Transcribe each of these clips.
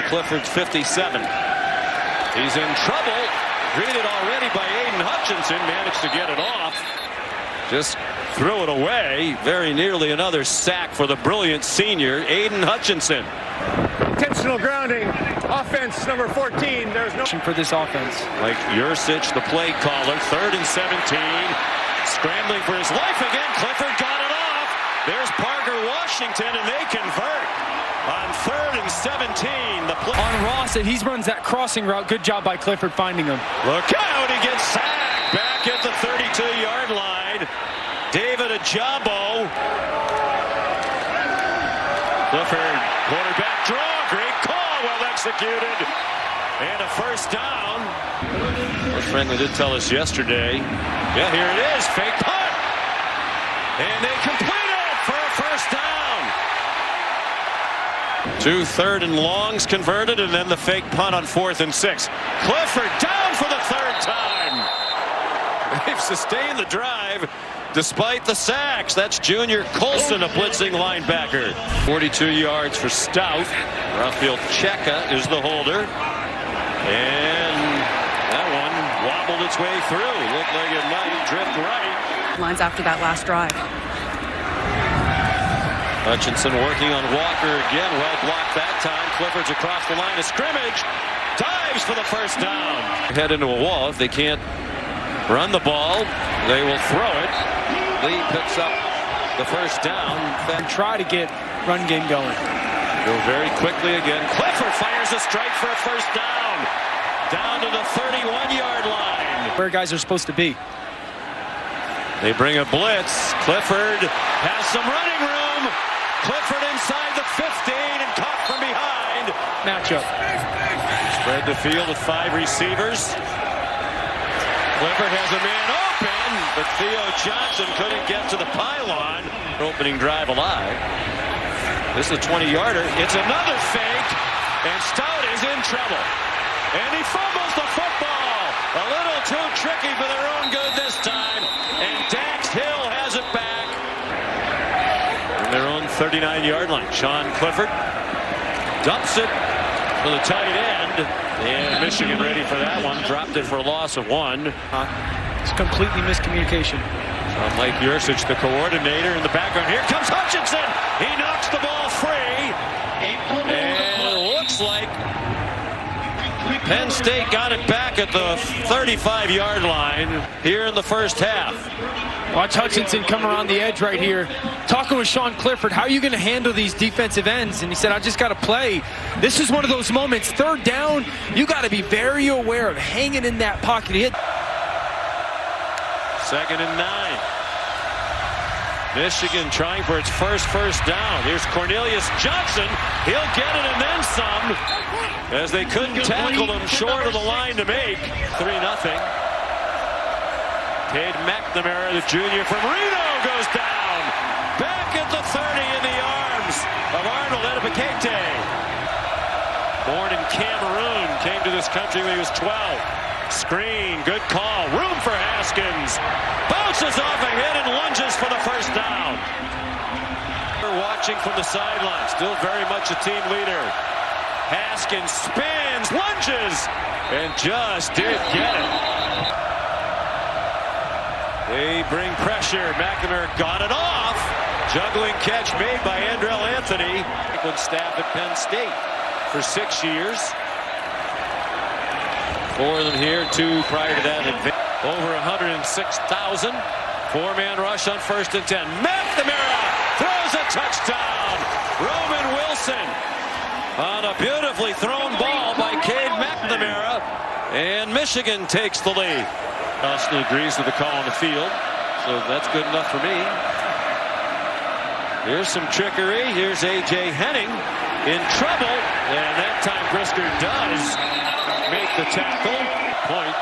Clifford's 57. He's in trouble. Greeted already by Aiden Hutchinson. Managed to get it off. Just threw it away. Very nearly another sack for the brilliant senior, Aiden Hutchinson. Intentional grounding. Offense number 14. There's no for this offense. Like Yursich, the play caller. 3rd and 17. Scrambling for his life again. Clifford got it off. There's Parker Washington, and they convert on 3rd and 17. The play on Ross, he runs that crossing route. Good job by Clifford finding him. Look out! He gets sacked back at the 32-yard line. David Ajabo. Clifford, quarterback draw. Great call, well executed. And a first down. Coach Friendly did tell us yesterday. Yeah, here it is. Fake punt. And they complete it for a first down. 2 3rd and longs converted, and then the fake punt on 4th and 6. Clifford down for the 3rd time. They've sustained the drive despite the sacks. That's Junior Colson, a blitzing linebacker. 42 yards for Stout. Rafael Cheka is the holder. And that one wobbled its way through. Looked like it might drift right. Lines after that last drive. Hutchinson working on Walker again. Well blocked that time. Clifford's across the line of scrimmage. Dives for the first down. Head into a wall. If they can't run the ball, they will throw it. Lee picks up the first down. Then try to get run game going. Go very quickly again. Clifford fires a strike for a first down. Down to the 31-yard line. Where guys are supposed to be. They bring a blitz. Clifford has some running room. Clifford inside the 15 and caught from behind. Matchup. Spread the field with 5 receivers. Clifford has a man open, but Theo Johnson couldn't get to the pylon. Opening drive alive. This is a 20-yarder. It's another fake, and Stout is in trouble. And he fumbles the football. A little too tricky for their own good this time. And Dax Hill has it back. On their own 39-yard line. Sean Clifford dumps it for the tight end. And Michigan ready for that one. Dropped it for a loss of 1. It's completely miscommunication. Mike Yursich, the coordinator in the background. Here comes Hutchinson. He knocks the ball free. And it looks like Penn State got it back at the 35-yard line here in the first half. Watch Hutchinson come around the edge right here. Talking with Sean Clifford, how are you going to handle these defensive ends? And he said, I just got to play. This is one of those moments. 3rd down, you got to be very aware of hanging in that pocket. He hit. 2nd and 9. Michigan trying for its first down. Here's Cornelius Johnson. He'll get it and then some, as they couldn't tackle him short of the line to make. 3-0. Cade McNamara, the junior from Reno, goes down. Back at the 30 in the arms of Arnold Edebekete. Born in Cameroon, came to this country when he was 12. Screen, good call. Room for Haskins. Bounces off a hit and lunges for the first down. We're watching from the sideline. Still very much a team leader. Haskins spins, lunges, and just did get it. They bring pressure. McNamara got it off. Juggling catch made by Andrell Anthony. Franklin staff at Penn State for 6 years. 4 of them here, 2 prior to that. Over 106,000. 4-man rush on 1st and 10. McNamara throws a touchdown. Roman Wilson on a beautifully thrown ball by Cade McNamara. And Michigan takes the lead. Austin agrees with the call on the field, so that's good enough for me. Here's some trickery. Here's A.J. Henning in trouble, and that time Brisker does make the tackle. Point.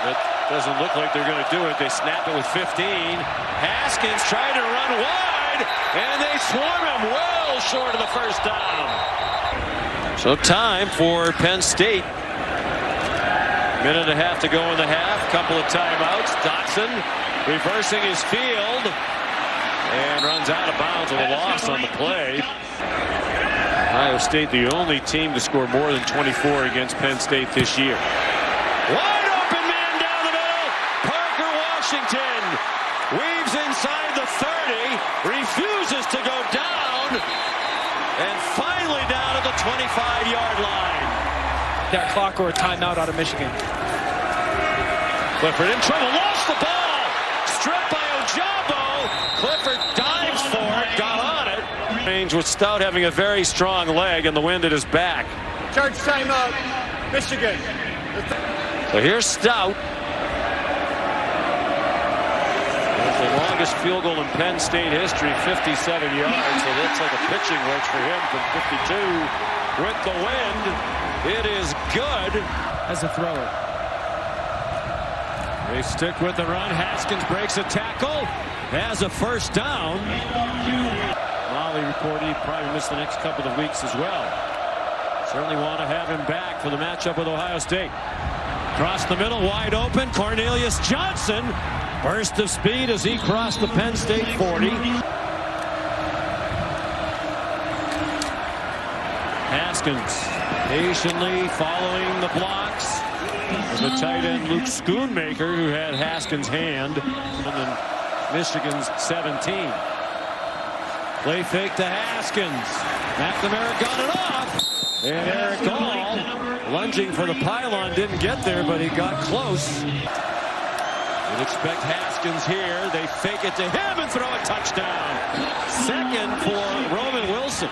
That doesn't look like they're going to do it. They snap it with 15. Haskins trying to run wide, and they swarm him well short of the first down. So time for Penn State. Minute and a half to go in the half. Couple of timeouts. Dotson reversing his field and runs out of bounds with a loss on the play. Ohio State, the only team to score more than 24 against Penn State this year. Wide open man down the middle. Parker Washington weaves inside the 30, refuses to go down, and finally down at the 25-yard line. That clock or a timeout out of Michigan. Clifford in trouble, lost the ball, stripped by Ojabo. Clifford dives for it, got on it. Range with Stout having a very strong leg and the wind at his back. Charge timeout, Michigan. So here's Stout. That's the longest field goal in Penn State history, 57 yards. So that's like a pitching wedge for him from 52. With the wind, it is good. As a thrower. They stick with the run. Haskins breaks a tackle. Has a first down. Molly reported he'd probably miss the next couple of weeks as well. Certainly want to have him back for the matchup with Ohio State. Across the middle, wide open. Cornelius Johnson. Burst of speed as he crossed the Penn State 40. Haskins patiently following the blocks. The tight end Luke Schoonmaker, who had Haskins' hand, and then Michigan's 17. Play fake to Haskins. McNamara got it off. And Eric Gall lunging for the pylon, didn't get there, but he got close. You'd expect Haskins here. They fake it to him and throw a touchdown. Second for Roman Wilson.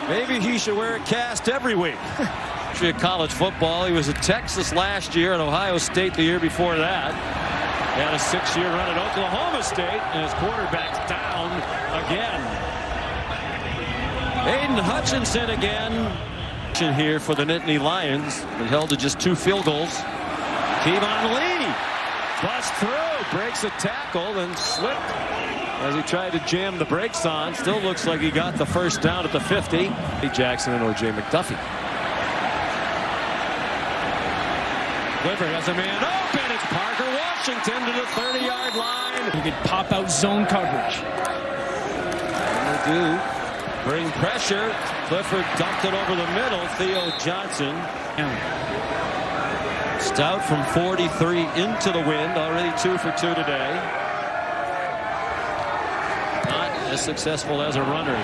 Maybe he should wear a cast every week. College football. He was at Texas last year and Ohio State the year before that. Had a 6-year run at Oklahoma State, and his quarterback's down again. Aiden Hutchinson again. Here for the Nittany Lions, but held to just 2 field goals. Kevon Lee busts through, breaks a tackle, and slipped as he tried to jam the brakes on. Still looks like he got the first down at the 50. Jackson and O.J. McDuffie. Clifford has a man open. It's Parker Washington to the 30-yard line. You could pop out zone coverage. They do. Bring pressure. Clifford dumped it over the middle. Theo Johnson. Stout from 43 into the wind. Already 2 for 2 today. Not as successful as a runner.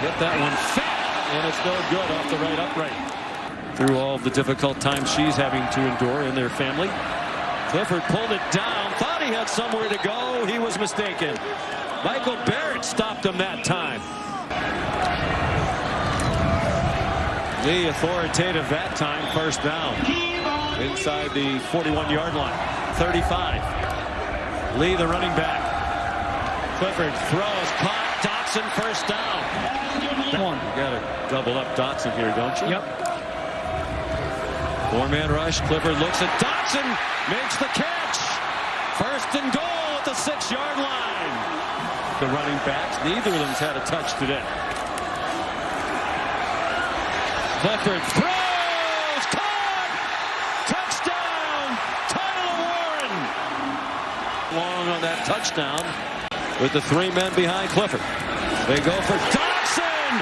Get that one fat, and it's no good off the right upright. Through all of the difficult times she's having to endure in their family. Clifford pulled it down. Thought he had somewhere to go. He was mistaken. Michael Barrett stopped him that time. Lee authoritative that time. First down. Inside the 41-yard line. 35. Lee the running back. Clifford throws. Caught. Dotson first down. You got to double up Dotson here, don't you? Yep. 4-man rush. Clifford looks at Dotson. Makes the catch. First and goal at the 6-yard line. The running backs, neither of them's had a touch today. Clifford throws. Caught. Touchdown. Tyler Warren. Long on that touchdown with the 3 men behind Clifford. They go for Dotson.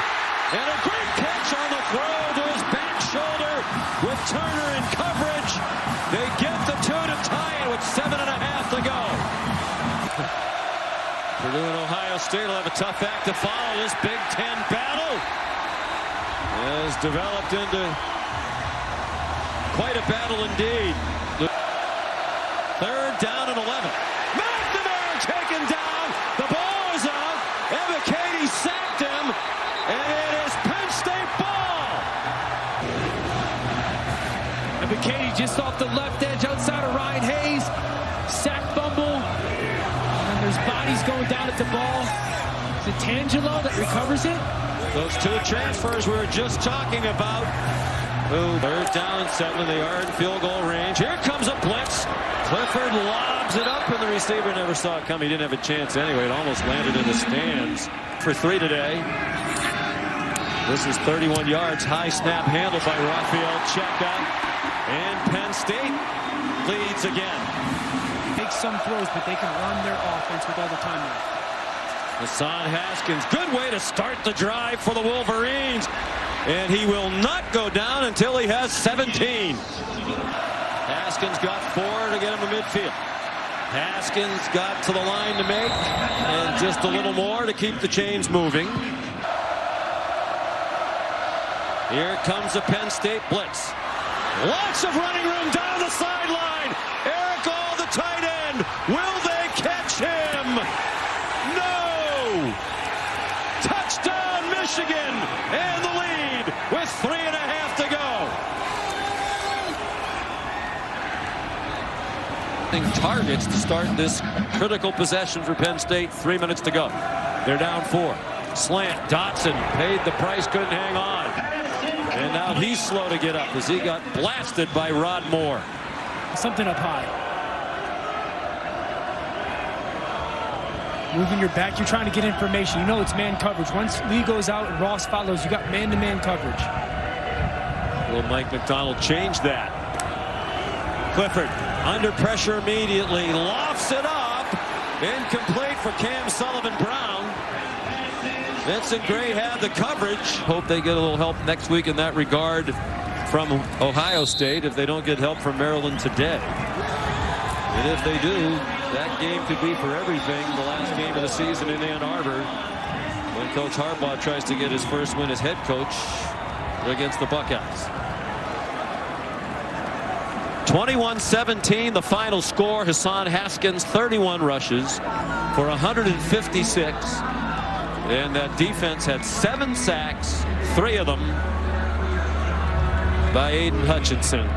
And a great catch on the throw to his back shoulder with Turner in coverage. They get the 2 to tie it with 7.5 to go. Purdue and Ohio State will have a tough act to follow. This Big Ten battle has developed into quite a battle indeed. 3rd down and 11. McNamara taken down. The ball is out. Evakady sacked him. And it is Penn State ball. Evakady just off the left edge outside of Ryan Hayes. Sack fumble. And there's bodies going down at the ball. Is it Tangelo that recovers it? Those 2 transfers we were just talking about. 3rd down and 7. They are in field goal range. Here comes a blitz. Clifford lobs it up, and the receiver never saw it coming. He didn't have a chance anyway. It almost landed in the stands. For 3 today. This is 31 yards. High snap handled by Rafael Cheka. And Penn State leads again. Make some throws, but they can run their offense with all the time left. Hassan Haskins, good way to start the drive for the Wolverines. And he will not go down until he has 17. Haskins got 4 to get him to midfield. Haskins got to the line to make, and just a little more to keep the chains moving. Here comes a Penn State blitz. Lots of running room down the sideline. Eric All, the tight end. Will they catch him? No! Touchdown, Michigan, and the lead with 3.5 to go. Targets to start this critical possession for Penn State. 3 minutes to go. They're down 4. Slant. Dotson paid the price, couldn't hang on. And now he's slow to get up as he got blasted by Rod Moore. Something up high. Moving your back, you're trying to get information. You know it's man coverage. Once Lee goes out and Ross follows, you got man-to-man coverage. Will Mike McDonald change that? Clifford under pressure immediately, lofts it up, incomplete for Cam Sullivan-Brown. Vincent Gray had the coverage. Hope they get a little help next week in that regard from Ohio State if they don't get help from Maryland today. And if they do, that game could be for everything. The last game of the season in Ann Arbor when Coach Harbaugh tries to get his first win as head coach against the Buckeyes. 21-17 the final score. Hassan Haskins 31 rushes for 156, and that defense had 7 sacks, 3 of them by Aiden Hutchinson.